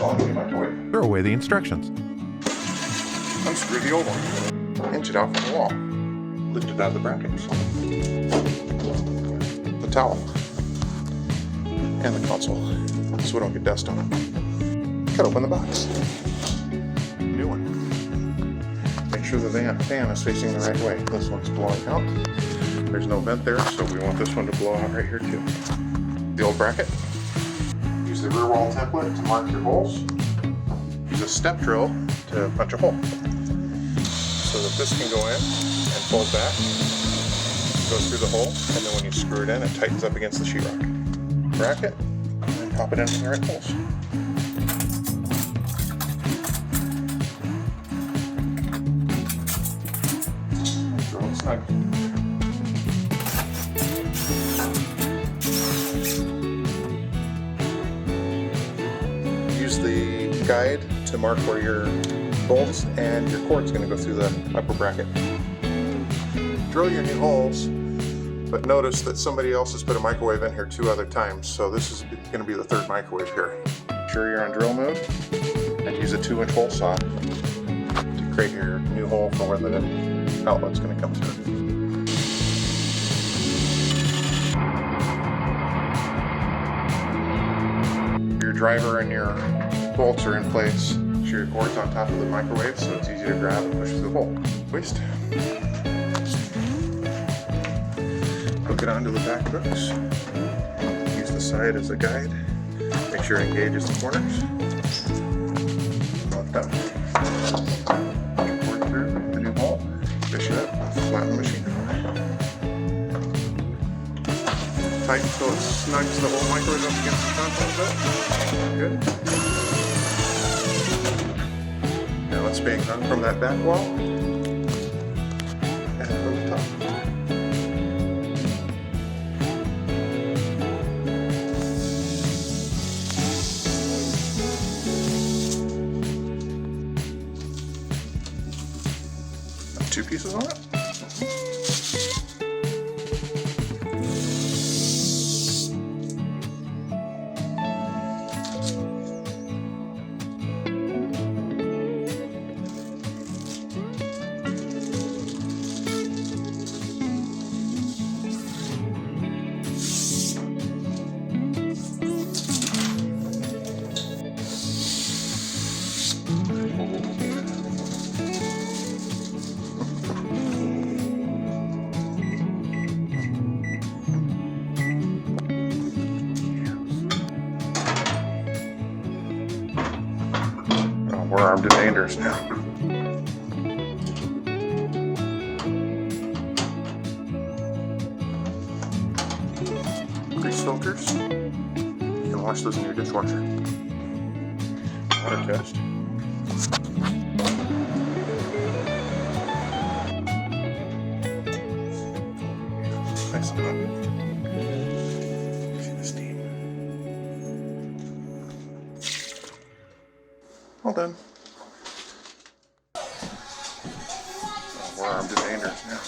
installing a new microwave. Throw away the instructions. Unscrew the old one. Inch it out from the wall. Lift it out of the brackets. The towel. And the console, so we don't get dust on it. Cut open the box. New one. Make sure the fan is facing the right way. This one's blowing out. There's no vent there, so we want this one to blow out right here too. The old bracket. Use the rear wall template to mark your holes. Use a step drill to punch a hole, so that this can go in and fold back, goes through the hole, and then when you screw it in, it tightens up against the sheetrock. Bracket, and pop it in the right holes. Drill it snug. Use the guide to mark where your bolts and your cord's going to go through the upper bracket. Drill your new holes, but notice that somebody else has put a microwave in here 2 other times, so this is going to be the 3rd microwave here. Make sure you're on drill mode and use a 2-inch hole saw to create your new hole for where the outlet's going to come through. Your driver and your bolts are in place. Make sure your cord's on top of the microwave so it's easy to grab and push through the hole. Waist. Hook it onto the back hooks. Use the side as a guide. Make sure it engages the corners. Lift up. Cord through the new hole. Fish it up. Flatten the machine. Tighten so it snugs the whole microwave up against the front a little bit. Good. Now it's being hung from that back wall and from the top. Have 2 pieces on it. We're armed and dangerous now. Grease filters. You can wash those in your dishwasher. Water test. Nice and hot. See the steam. All done. We're armed and dangerous now.